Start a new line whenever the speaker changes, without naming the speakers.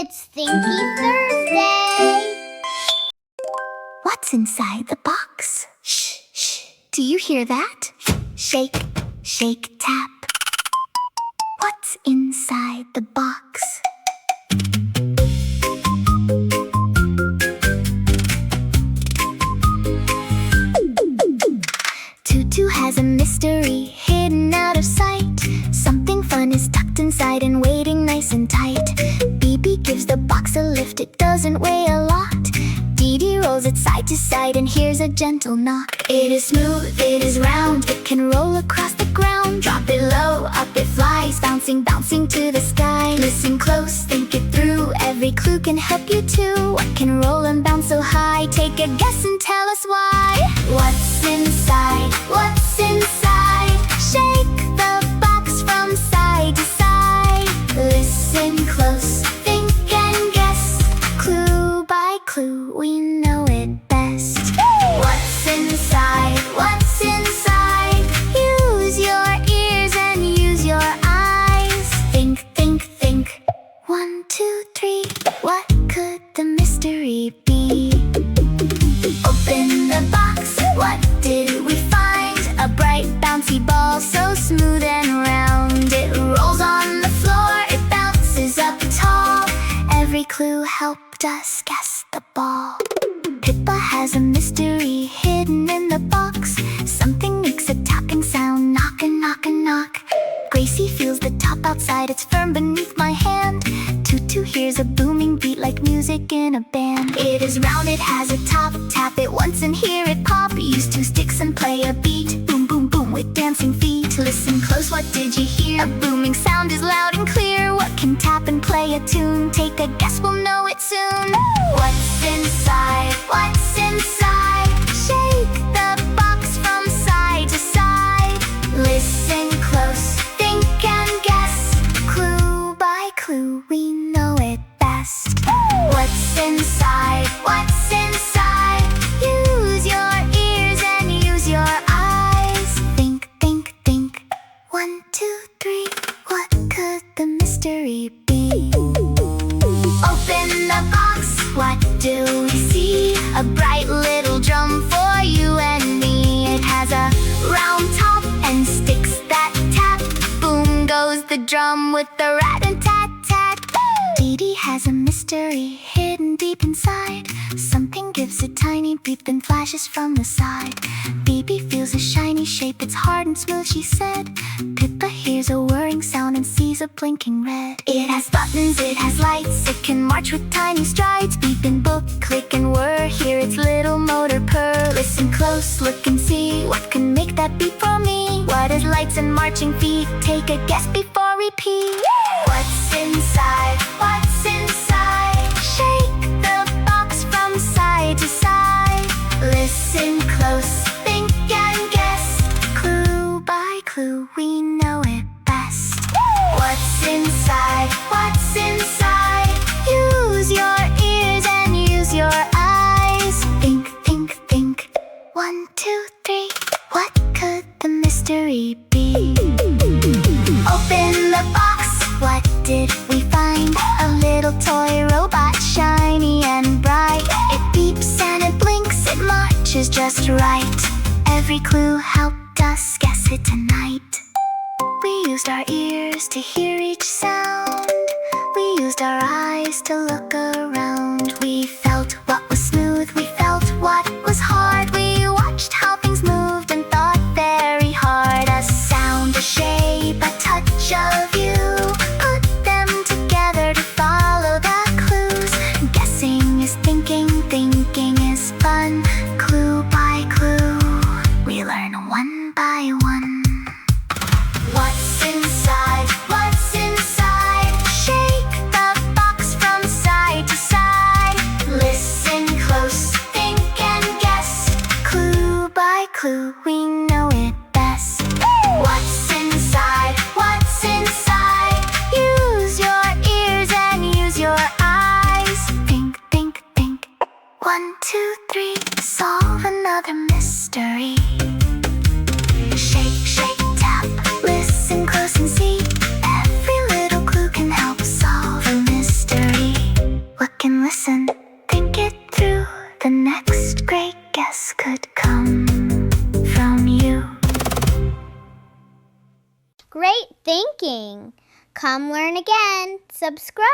It's Thinky Thursday!
What's inside the box? Shh, shh. Do you hear that? Shake, shake, tap. What's inside the box? Tutu has a mystery hidden out of sight. Something fun is tucked inside and waiting nice and tight. Bibi gives the box a lift, it doesn't weigh a lot. DeeDee rolls it side to side and hears a gentle knock. It is smooth, it is round, it can roll across the ground. Drop it low, up it flies, bouncing, bouncing to the sky. Listen close, think it through, every clue can help you too. What can roll and bounce so high? Take a guess and tell us why. What's inside? What's inside? Shake the box from side to side. Listen close, think and guess. Clue by clue, we know it best. What's inside? What's inside? Use your ears and use your eyes. Think, think, think. 1, 2, 3. What could the mystery be? Open the box. What did we find? A bright bouncy ball, so smooth and round. It rolls on the floor, it bounces up tall. Every clue helped us guess the ball. Pippa has a mystery hidden in the box. Something makes a tapping sound, knock and knock and knock. Gracie feels the top outside, it's firm beneath my hand. Tutu hears a booming beat like music in a band. It is round, it has a top, tap it once and hear it pop. Use 2 sticks and play a beat, boom, boom, boom with dancing feet. Listen close, what did you hear? A booming sound is loud and clear. What can tap and play a tune? Take a guess, we'll know it soon. What's inside? What's inside? Shake the box from side to side. Listen close, think and guess. Clue by clue, we know it best. What's inside? What's inside? Use your ears and use your eyes. Think, think, think. 1, 2, 3. What could the mystery be? Open the box. What do we see? A bright little drum for you and me. It has a round top and sticks that tap. Boom goes the drum with the rat-a-tat-tat. DeeDee has a mystery hidden deep inside. Something gives a tiny beep then flashes from the side. Bibi feels a shiny shape, it's hard and smooth, she said. Pippa hears a whirring sound and sees a blinking red. It has buttons, it has lights, it can march with tiny strides. Beep and book, click and whir, hear its little motor purr. Listen close, look and see, what can make that beep for me? What is lights and marching feet? Take a guess before repeat. What's inside? What's inside? Shake the box from side to side. Listen close, think and guess. Clue by clue, we know it best. What's inside? What's inside? Use your ears and use your eyes. Think, think, think. 1, 2, 3. What could the mystery be? Open the box. What did we find? A little toy robot, shiny and bright. It beeps and it blinks, it marches just right. Every clue helped us guess it tonight. We used our ears to hear each sound. We used our eyes to look around. We felt what was smooth, we felt what was hard. We watched how things moved and thought very hard. A sound, a shape, a touch of you. Put them together to follow the clues. Guessing is thinking, thinking is fun. Clue by clue, we learn one by one. What's inside? What's inside? Shake the box from side to side. Listen close, think and guess. Clue by clue, we know it best. What's inside? What's inside? Use your ears and use your eyes. Think, think, think. 1, 2, 3. Solve another mystery. Shake, shake, tap. Listen close and see. Every little clue can help solve a mystery. next great guess could come from you.
Great thinking. Come learn again. Subscribe.